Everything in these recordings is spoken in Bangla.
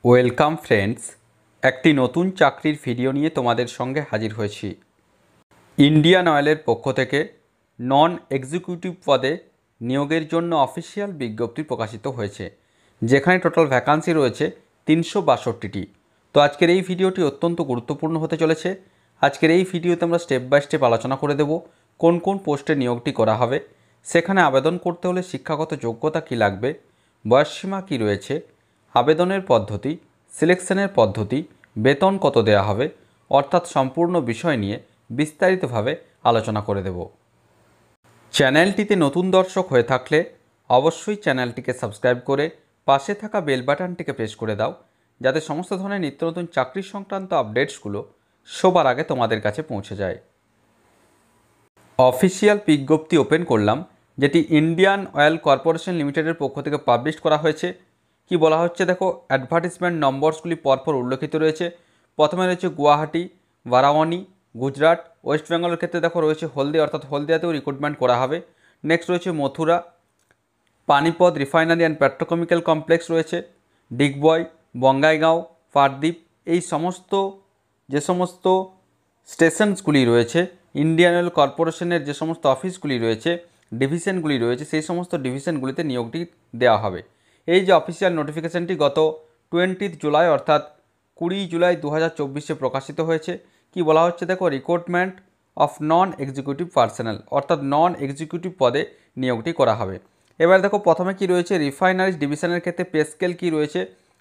ওয়েলকাম ফ্রেন্ডস, একটি নতুন চাকরির ভিডিও নিয়ে তোমাদের সঙ্গে হাজির হয়েছি। ইন্ডিয়ান অয়েলের পক্ষ থেকে নন এক্সিকিউটিভ পদে নিয়োগের জন্য অফিসিয়াল বিজ্ঞপ্তি প্রকাশিত হয়েছে, যেখানে টোটাল ভ্যাকান্সি রয়েছে 362টি। তো আজকের এই ভিডিওটি অত্যন্ত গুরুত্বপূর্ণ হতে চলেছে। আজকের এই ভিডিওতে আমরা স্টেপ বাই স্টেপ আলোচনা করে দেব কোন কোন পোস্টে নিয়োগটি করা হবে, সেখানে আবেদন করতে হলে শিক্ষাগত যোগ্যতা কী লাগবে, বয়সসীমা কী রয়েছে, আবেদনের পদ্ধতি, সিলেকশনের পদ্ধতি, বেতন কত দেওয়া হবে, অর্থাৎ সম্পূর্ণ বিষয় নিয়ে বিস্তারিতভাবে আলোচনা করে দেব। চ্যানেলটিতে নতুন দর্শক হয়ে থাকলে অবশ্যই চ্যানেলটিকে সাবস্ক্রাইব করে পাশে থাকা বেল বাটনটিকে প্রেস করে দাও, যাতে সমস্ত ধরনের নিত্য নতুন চাকরি সংক্রান্ত আপডেটসগুলো সবার আগে তোমাদের কাছে পৌঁছে যায়। অফিসিয়াল বিজ্ঞপ্তি ওপেন করলাম, যেটি ইন্ডিয়ান অয়েল কর্পোরেশন লিমিটেডের পক্ষ থেকে পাবলিশ করা হয়েছে। কি বলা হচ্ছে দেখো, অ্যাডভার্টিসমেন্ট নম্বরসগুলি পরপর উল্লেখিত রয়েছে। প্রথমে রয়েছে গুয়াহাটি, বারাওয়ানি, গুজরাট। ওয়েস্ট বেঙ্গলের ক্ষেত্রে দেখো রয়েছে হলদিয়া, অর্থাৎ হলদিয়াতেও রিক্রুটমেন্ট করা হবে। নেক্সট রয়েছে Mathura, Panipat refinery and petrochemical complex রয়েছে, ডিগবয়, বঙ্গাইগাঁও, পারদ্বীপ। এই সমস্ত যে সমস্ত স্টেশনসগুলি রয়েছে, ইন্ডিয়ান অয়েল কর্পোরেশনের যে সমস্ত অফিসগুলি রয়েছে, ডিভিশনগুলি রয়েছে, সেই সমস্ত ডিভিশনগুলিতে নিয়োগটি দেওয়া হবে। এই যে অফিসিয়াল নোটিফিকেশানটি গত 20 জুলাই অর্থাৎ 20 জুলাই 2024 প্রকাশিত হয়েছে। কি বলা হচ্ছে দেখো, recruitment of non executive personal, অর্থাৎ নন এক্সিকিউটিভ পদে নিয়োগটি করা হবে। এবার দেখো প্রথমে কি রয়েছে, রিফাইনারিজ ডিভিশনের ক্ষেত্রে পে স্কেল কী রয়েছে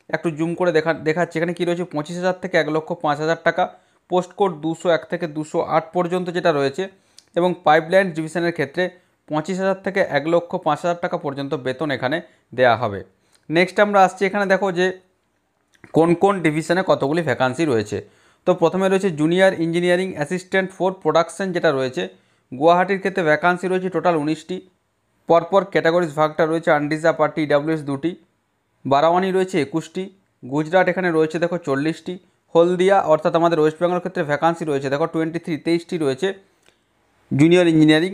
একটু জুম করে দেখাচ্ছে। এখানে কী রয়েছে, 25,000 থেকে 1,05,000 টাকা, পোস্ট কোড 201 থেকে 208 পর্যন্ত যেটা রয়েছে, এবং পাইপলাইন ডিভিশনের ক্ষেত্রে 25,000 থেকে 1,05,000 টাকা পর্যন্ত বেতন এখানে দেওয়া হবে। নেক্সট আমরা আসছি, এখানে দেখো যে কোন কোন ডিভিশনে কতগুলি ভ্যাকান্সি রয়েছে। তো প্রথমে রয়েছে junior engineering assistant for production, যেটা রয়েছে গুয়াহাটির ক্ষেত্রে ভ্যাকান্সি রয়েছে টোটাল 19টি। পরপর ক্যাটাগরিজ ভাগটা রয়েছে আনরিজার্ভ আর TWS 2টি, বারাওয়ানি রয়েছে 21টি, গুজরাট এখানে রয়েছে দেখো 40টি, হলদিয়া অর্থাৎ আমাদের ওয়েস্ট বেঙ্গল ক্ষেত্রে ভ্যাকান্সি রয়েছে দেখো 23টি রয়েছে জুনিয়র ইঞ্জিনিয়ারিং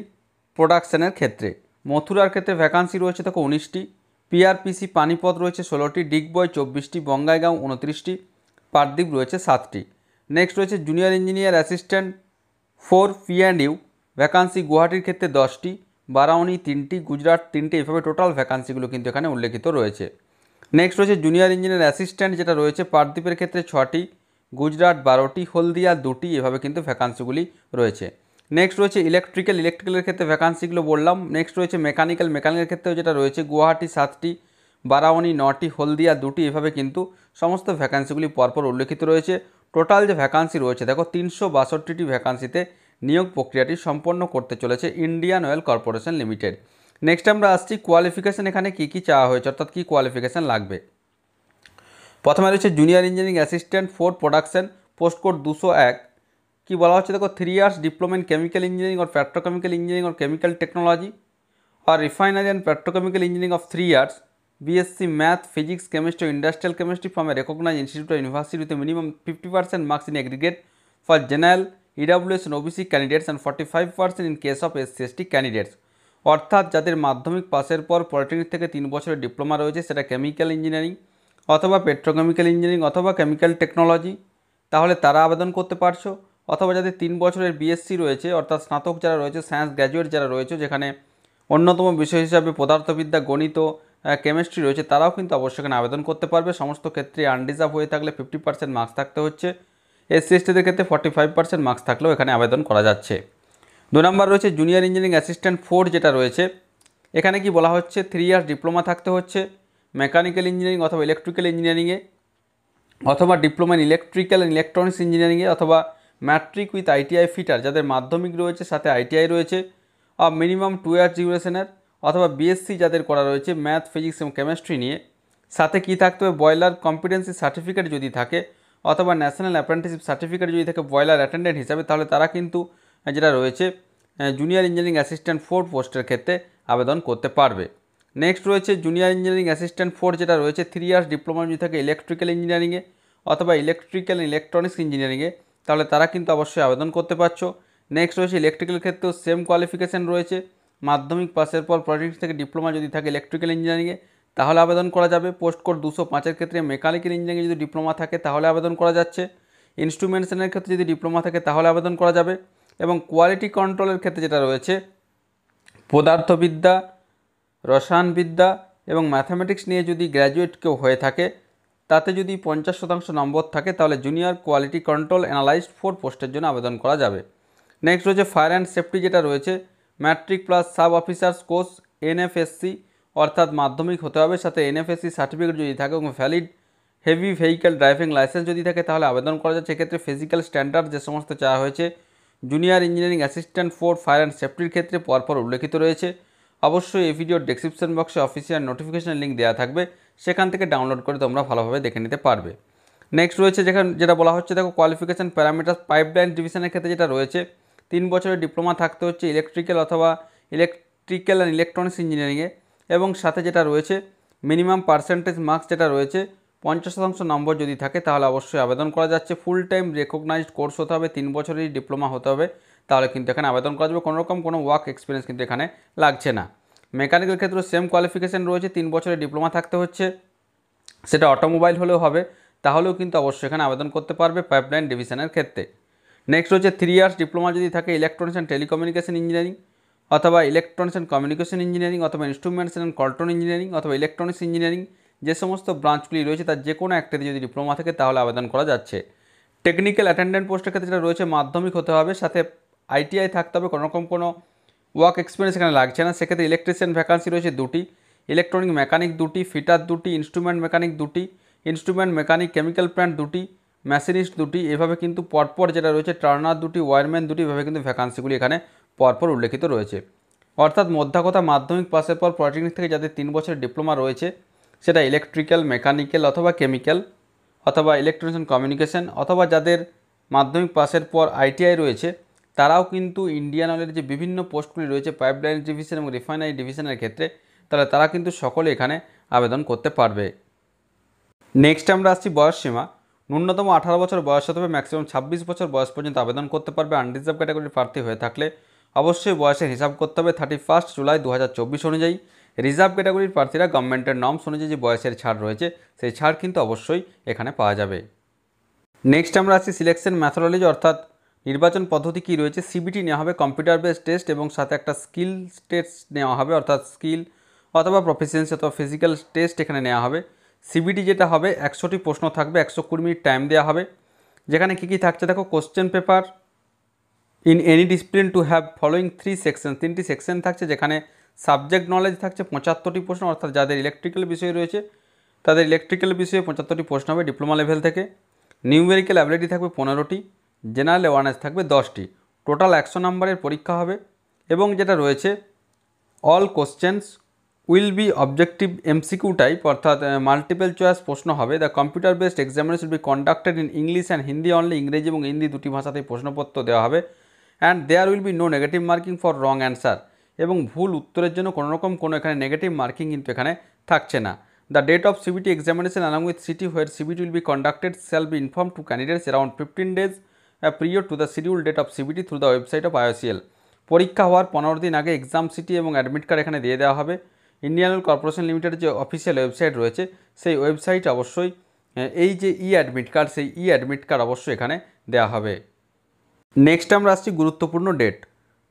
প্রোডাকশনের ক্ষেত্রে। মথুরার ক্ষেত্রে ভ্যাকান্সি রয়েছে দেখো 19টি, PRPC পানিপথ রয়েছে 16টি, ডিগবয় 24টি, বঙ্গাইগাঁও 29টি, পারদ্বীপ রয়েছে 7টি। নেক্সট রয়েছে junior engineer assistant for P&U, vacancy গুয়াহাটির ক্ষেত্রে 10টি, বারাওয়ানি 3টি, গুজরাট 3টি, এভাবে টোটাল ভ্যাকান্সিগুলো কিন্তু এখানে উল্লেখিত রয়েছে। নেক্সট রয়েছে জুনিয়র ইঞ্জিনিয়ার অ্যাসিস্ট্যান্ট, যেটা রয়েছে পারদ্বীপের ক্ষেত্রে 6টি, গুজরাট 12টি, হলদিয়া 2টি, এভাবে কিন্তু ভ্যাকান্সিগুলি রয়েছে। নেক্সট রয়েছে ইলেকট্রিক্যালের ক্ষেত্রে ভ্যাকান্সিগুলো বললাম। নেক্সট রয়েছে মেকানিক্যালের ক্ষেত্রেও যেটা রয়েছে গুয়াহাটি 7টি, বারাওয়ানি 9টি, হলদিয়া 2টি, এভাবে কিন্তু সমস্ত ভ্যাকান্সিগুলি পরপর উল্লেখিত রয়েছে। টোটাল যে ভ্যাকান্সি রয়েছে দেখো 362টি ভ্যাকান্সিতে নিয়োগ প্রক্রিয়াটি সম্পন্ন করতে চলেছে Indian oil corporation limited. Next আমরা আসছি কোয়ালিফিকেশান, এখানে কী কী চাওয়া হয়েছে, অর্থাৎ কী কোয়ালিফিকেশান লাগবে। প্রথমে রয়েছে junior engineering assistant for production, post code 201। কি বলা হচ্ছে দেখো, 3 years diploma in chemical engineering or petrochemical engineering or chemical technology or refinery and petrochemical engineering of 3 years, BSc Math, Physics, Chemistry, Industrial Chemistry from a recognized institute or university with a minimum 50% marks in aggregate for general, EWS and OBC candidates and 45% in case of SC/ST candidates। অর্থাৎ যাদের মাধ্যমিক পাসের পর পলিটেকনিক থেকে 3 বছরের ডিপ্লোমা রয়েছে, সেটা কেমিক্যাল ইঞ্জিনিয়ারিং অথবা পেট্রোকেমিক্যাল ইঞ্জিনিয়ারিং অথবা কেমিক্যাল টেকনোলজি, তাহলে তারা আবেদন করতে পারছো। অথবা যাদের 3 বছরের BSc রয়েছে, অর্থাৎ স্নাতক যারা রয়েছে, সায়েন্স গ্র্যাজুয়েট যারা রয়েছে, যেখানে অন্যতম বিষয় হিসাবে পদার্থবিদ্যা, গণিত, কেমিস্ট্রি রয়েছে, তারাও কিন্তু অবশ্যই এখানে আবেদন করতে পারবে। সমস্ত ক্ষেত্রে আনরিজার্ভ হয়ে থাকলে 50% মার্কস থাকতে হচ্ছে, SC/STদের ক্ষেত্রে 45% মার্কস থাকলেও এখানে আবেদন করা যাচ্ছে। 2 নম্বর রয়েছে জুনিয়র ইঞ্জিনিয়ারিং অ্যাসিস্ট্যান্ট 4, যেটা রয়েছে এখানে কি বলা হচ্ছে, 3 years ডিপ্লোমা থাকতে হচ্ছে মেকানিক্যাল ইঞ্জিনিয়ারিং অথবা ইলেকট্রিক্যাল ইঞ্জিনিয়ারিংয়ে, অথবা diploma in electrical and electronics ইঞ্জিনিয়ারিংয়ে, অথবা ম্যাট্রিক উইথ ITI ফিটার, যাদের মাধ্যমিক রয়েছে সাথে ITI রয়েছে, মিনিমাম 2 years ডিউরেশনের, অথবা BSc যাদের করা রয়েছে ম্যাথ, ফিজিক্স এবং কেমিস্ট্রি নিয়ে, সাথে কি থাকতে হবে, বয়লার কম্পিটেন্সি সার্টিফিকেট যদি থাকে, অথবা ন্যাশনাল অ্যাপ্রেন্টিসশিপ সার্টিফিকেট যদি থাকে বয়লার অ্যাটেন্ডেন্ট হিসাবে, তাহলে তারা কিন্তু যেটা রয়েছে জুনিয়র ইঞ্জিনিয়ারিং অ্যাসিস্ট্যান্ট 4 পোস্টের ক্ষেত্রে আবেদন করতে পারবে। নেক্সট রয়েছে জুনিয়র ইঞ্জিনিয়ারিং অ্যাসিস্ট্যান্ট 4, যেটা রয়েছে 3 years ডিপ্লোমা যদি থাকে ইলেকট্রিক্যাল ইঞ্জিনিয়ারিংয়ে অথবা ইলেকট্রিক্যাল ইলেকট্রনিক্স ইঞ্জিনিয়ারিংয়ে, তাহলে তারা কিন্তু অবশ্যই আবেদন করতে পারছো। নেক্সট রয়েছে ইলেকট্রিক্যাল ক্ষেত্রেও সেম কোয়ালিফিকেশান রয়েছে, মাধ্যমিক পাসের পর পলিটেকনিক থেকে ডিপ্লোমা যদি থাকে ইলেকট্রিক্যাল ইঞ্জিনিয়ারিংয়ে, তাহলে আবেদন করা যাবে। পোস্ট কোড 205-এর ক্ষেত্রে মেকানিক্যাল ইঞ্জিনিয়ারিংয়ে যদি ডিপ্লোমা থাকে তাহলে আবেদন করা যাচ্ছে। ইনস্ট্রুমেন্টেশনের ক্ষেত্রে যদি ডিপ্লোমা থাকে তাহলে আবেদন করা যাবে। এবং কোয়ালিটি কন্ট্রোলের ক্ষেত্রে যেটা রয়েছে পদার্থবিদ্যা, রসায়নবিদ্যা এবং ম্যাথামেটিক্স নিয়ে যদি গ্র্যাজুয়েট কেউ হয়ে থাকে, তাতে যদি 50% নম্বর থাকে, তাহলে জুনিয়র কোয়ালিটি কন্ট্রোল অ্যানালাইস্ট 4 পোস্টের জন্য আবেদন করা যাবে। নেক্সট রয়েছে ফায়ার অ্যান্ড সেফটি, যেটা রয়েছে matric plus sub officers course NFSC, অর্থাৎ মাধ্যমিক হতে হবে, সাথে এনএফএসসি সার্টিফিকেট যদি থাকে এবং valid heavy vehicle driving licence যদি থাকে তাহলে আবেদন করা যাচ্ছে। এক্ষেত্রে ফিজিক্যাল স্ট্যান্ডার্ড যে সমস্ত চাওয়া হয়েছে junior engineering assistant for fire and সেফটির ক্ষেত্রে পরপর উল্লেখিত রয়েছে। অবশ্যই এই ভিডিওর ডেসক্রিপশন বক্সে অফিসিয়াল নোটিফিকেশন লিঙ্ক দেওয়া থাকবে, সেখান থেকে ডাউনলোড করে তোমরা ভালোভাবে দেখে নিতে পারবে। নেক্সট রয়েছে যেটা বলা হচ্ছে দেখো কোয়ালিফিকেশান প্যারামিটার পাইপলাইন ডিভিশনের ক্ষেত্রে যেটা রয়েছে 3 বছরের ডিপ্লোমা থাকতে হচ্ছে ইলেকট্রিক্যাল অ্যান্ড ইলেকট্রনিক্স ইঞ্জিনিয়ারিংয়ে, এবং সাথে যেটা রয়েছে মিনিমাম পার্সেন্টেজ মার্কস যেটা রয়েছে 50% নম্বর যদি থাকে তাহলে অবশ্যই আবেদন করা যাচ্ছে। ফুল টাইম রেকগনাইজড কোর্স হতে হবে, 3 বছরেরই ডিপ্লোমা হতে হবে, তাহলে কিন্তু এখানে আবেদন করা যাবে। কোনোরকম কোনো ওয়ার্ক এক্সপিরিয়েন্স কিন্তু এখানে লাগছে না। মেকানিক্যাল ক্ষেত্রে সেম কোয়ালিফিকেশান রয়েছে, 3 বছরের ডিপ্লোমা থাকতে হচ্ছে, সেটা অটোমোবাইল হলেও হবে, তাহলেও কিন্তু অবশ্যই এখানে আবেদন করতে পারবে পাইপলাইন ডিভিশনের ক্ষেত্রে। নেক্সট হচ্ছে 3 ইয়ার্স ডিপ্লোমা যদি থাকে ইলেকট্রনিক্স অ্যান্ড টেলিকমিউনিকেশন ইঞ্জিনিয়ারিং, অথবা ইলেকট্রনিক্স অ্যান্ড কমিউনিকেশন ইঞ্জিনিয়ারিং, অথবা ইনস্ট্রুমেন্টস অ্যান্ড কন্ট্রোল ইঞ্জিনিয়ারিং, অথবা ইলেকট্রনিক্স ইঞ্জিনিয়ারিং, যে সমস্ত ব্রাঞ্চগুলি রয়েছে তার যে কোনো একটাতে যদি ডিপ্লোমা থাকে তাহলে আবেদন করা যাচ্ছে। টেকনিক্যাল অ্যাটেন্ডেন্ট পোস্টের ক্ষেত্রে যেটা রয়েছে মাধ্যমিক হতে হবে, সাথে আইটিআই থাকতে হবে, কোনোরকম কোনো ওয়ার্ক এক্সপিরিয়েন্স এখানে লাগছে না। সেক্ষেত্রে ইলেকট্রিশিয়ান ভ্যাকান্সি রয়েছে 2টি, ইলেকট্রনিক মেকানিক 2টি, ফিটার 2টি, ইনস্ট্রুমেন্ট মেকানিক 2টি, ইনস্ট্রুমেন্ট মেকানিক কেমিক্যাল প্ল্যান্ট 2টি, মেশিনিস্ট 2টি, এভাবে কিন্তু পরপর যেটা রয়েছে টার্নার 2টি, ওয়ারম্যান 2টি, এভাবে কিন্তু ভ্যাকান্সিগুলি এখানে পরপর উল্লেখিত রয়েছে। অর্থাৎ মোদ্দা কথা মাধ্যমিক পাসের পর পলিটেকনিক থেকে যাদের 3 বছরের ডিপ্লোমা রয়েছে, সেটা ইলেকট্রিক্যাল, মেকানিক্যাল অথবা কেমিক্যাল অথবা ইলেকট্রনিক্স অ্যান্ড কমিউনিকেশন, অথবা যাদের মাধ্যমিক পাসের পর আইটিআই রয়েছে, তারাও কিন্তু ইন্ডিয়ান অয়েলের যে বিভিন্ন পোস্টগুলি রয়েছে পাইপলাইন ডিভিশন এবং রিফাইনারি ডিভিশনের ক্ষেত্রে, তাহলে তারা কিন্তু সকলে এখানে আবেদন করতে পারবে। নেক্সট আমরা আসছি বয়স সীমা। ন্যূনতম 18 বছর বয়স হতে হবে, ম্যাক্সিমাম 26 বছর বয়স পর্যন্ত আবেদন করতে পারবে। আনরিজার্ভ ক্যাটাগরির প্রার্থী হয়ে থাকলে অবশ্যই বয়সের হিসাব করতে হবে 31 জুলাই 2024 অনুযায়ী। রিজার্ভ ক্যাটাগরির প্রার্থীরা গভর্নমেন্টের নর্মস অনুযায়ী যে বয়সের ছাড় রয়েছে সেই ছাড় কিন্তু অবশ্যই এখানে পাওয়া যাবে। নেক্সট আমরা আসছি সিলেকশন ম্যাথোডোলজি, অর্থাৎ নির্বাচন পদ্ধতি কী রয়েছে। সিবিটি নেওয়া হবে, কম্পিউটার বেসড টেস্ট, এবং সাথে একটা স্কিল টেস্ট নেওয়া হবে, অর্থাৎ স্কিল অথবা প্রফিসিয়েন্সি অথবা ফিজিক্যাল টেস্ট এখানে নেওয়া হবে। সিবিটি যেটা হবে 100টি প্রশ্ন থাকবে, 120 মিনিট টাইম দেওয়া হবে। যেখানে কী কী থাকছে দেখো, question paper in any discipline to have following 3 section, 3টি সেকশন থাকছে, যেখানে সাবজেক্ট নলেজ থাকছে 75টি প্রশ্ন, অর্থাৎ যাদের ইলেকট্রিক্যাল বিষয় রয়েছে তাদের ইলেকট্রিক্যাল বিষয়ে 75টি প্রশ্ন হবে ডিপ্লোমা লেভেল থেকে। নিউমেরিক্যাল অ্যাবিলিটি থাকবে 15টি, জেনারেল অ্যাওয়ারনেস থাকবে 10টি, টোটাল 100 নম্বরের পরীক্ষা হবে। এবং যেটা রয়েছে all questions will be objective MCQ type, অর্থাৎ মাল্টিপল চয়েস প্রশ্ন হবে। The computer based examination will be conducted in English and Hindi only, ইংরেজি এবং হিন্দি দুটি ভাষাতেই প্রশ্নপত্র দেওয়া হবে। And there will be no negative marking for wrong answer, এবং ভুল উত্তরের জন্য কোনোরকম কোনো এখানে নেগেটিভ মার্কিং কিন্তু এখানে থাকছে না। The date of CBT examination along with city where CBT will be conducted shall be inform to candidates around 15 days period to the schedule date of CBT through the website of IOCL। পরীক্ষা হওয়ার 15 দিন আগে এক্সাম সিটি এবং অ্যাডমিট কার্ড এখানে দিয়ে দেওয়া হবে। ইন্ডিয়ান অয়েল কর্পোরেশন লিমিটেডের যে অফিসিয়াল ওয়েবসাইট রয়েছে সেই ওয়েবসাইট অবশ্যই এই যে অ্যাডমিট কার্ড, সেই অ্যাডমিট কার্ড অবশ্যই এখানে দেওয়া হবে। নেক্সট আমরা আসছি গুরুত্বপূর্ণ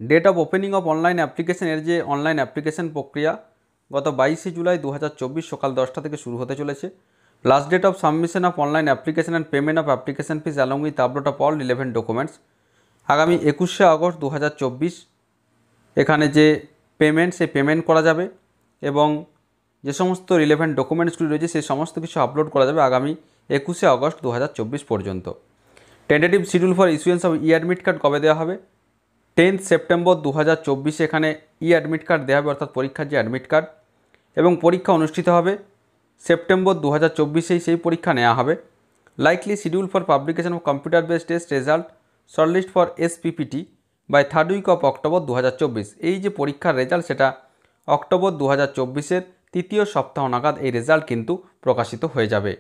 date of opening of online application. এর যে অনলাইন অ্যাপ্লিকেশন প্রক্রিয়া গত 22 জুলাই 2024 সকাল 10টা থেকে শুরু হতে চলেছে। Last date of submission of online application and payment of application fees along with upload of all relevant documents আগামী 21 আগস্ট 2024 এখানে যে পেমেন্ট, সেই পেমেন্ট করা যাবে, এবং যে সমস্ত রিলেভেন্ট ডকুমেন্টসগুলি রয়েছে সেই সমস্ত কিছু আপলোড করা যাবে আগামী 21 আগস্ট 2024 পর্যন্ত। Tentative schedule for issuance of admit card কবে দেওয়া হবে? 10 সেপ্টেম্বর 2024 এখানে অ্যাডমিট কার্ড দেওয়া হবে, অর্থাৎ পরীক্ষার যে অ্যাডমিট কার্ড, এবং পরীক্ষা অনুষ্ঠিত হবে সেপ্টেম্বর 2024 সেই পরীক্ষা নেওয়া হবে। Likely schedule for publication of computer based test result shortlist for SPPT by 3rd week of October 2024। এই যে পরীক্ষার রেজাল্ট সেটা অক্টোবর 2024 তৃতীয় সপ্তাহ নাগাদ এই রেজাল্ট কিন্তু প্রকাশিত হয়ে যাবে।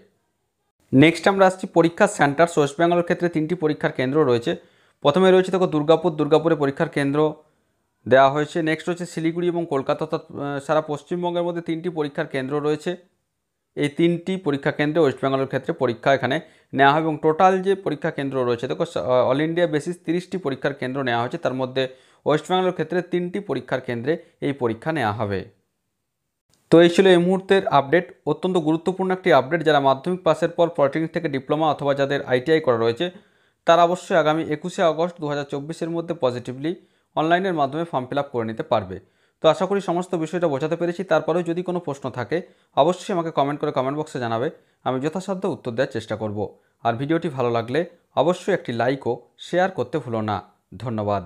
নেক্সট আমরা আসছি পরীক্ষার সেন্টার। ওয়েস্ট বেঙ্গলের ক্ষেত্রে 3টি পরীক্ষার কেন্দ্র রয়েছে। প্রথমে রয়েছে দেখো দুর্গাপুরে পরীক্ষার কেন্দ্র দেওয়া হয়েছে। নেক্সট হচ্ছে শিলিগুড়ি এবং কলকাতা, অর্থাৎ সারা পশ্চিমবঙ্গের মধ্যে 3টি পরীক্ষার কেন্দ্র রয়েছে। এই 3টি পরীক্ষা কেন্দ্রে ওয়েস্ট বেঙ্গলের ক্ষেত্রে পরীক্ষা এখানে নেওয়া হয় এবং টোটাল যে পরীক্ষা কেন্দ্র রয়েছে দেখো অল ইন্ডিয়া বেসিস 30টি পরীক্ষার কেন্দ্র নেওয়া হয়েছে, তার মধ্যে ওয়েস্ট বেঙ্গলের ক্ষেত্রে 3টি পরীক্ষার কেন্দ্রে এই পরীক্ষা নেওয়া হবে। তো এই ছিল এই মুহূর্তের আপডেট, অত্যন্ত গুরুত্বপূর্ণ একটি আপডেট। যারা মাধ্যমিক পাসের পর পলিটেকনিক থেকে ডিপ্লোমা অথবা যাদের আইটিআই করা রয়েছে তারা অবশ্যই আগামী 21শে আগস্ট 2024-এর মধ্যে পজিটিভলি অনলাইনের মাধ্যমে ফর্ম ফিল আপ করে নিতে পারবে। তো আশা করি সমস্ত বিষয়টা বোঝাতে পেরেছি। তারপরেও যদি কোনো প্রশ্ন থাকে অবশ্যই আমাকে কমেন্ট করে কমেন্ট বক্সে জানাবে, আমি যথাসাধ্য উত্তর দেওয়ার চেষ্টা করব। আর ভিডিওটি ভালো লাগলে অবশ্যই একটি লাইক ও শেয়ার করতে ভুলো না। ধন্যবাদ।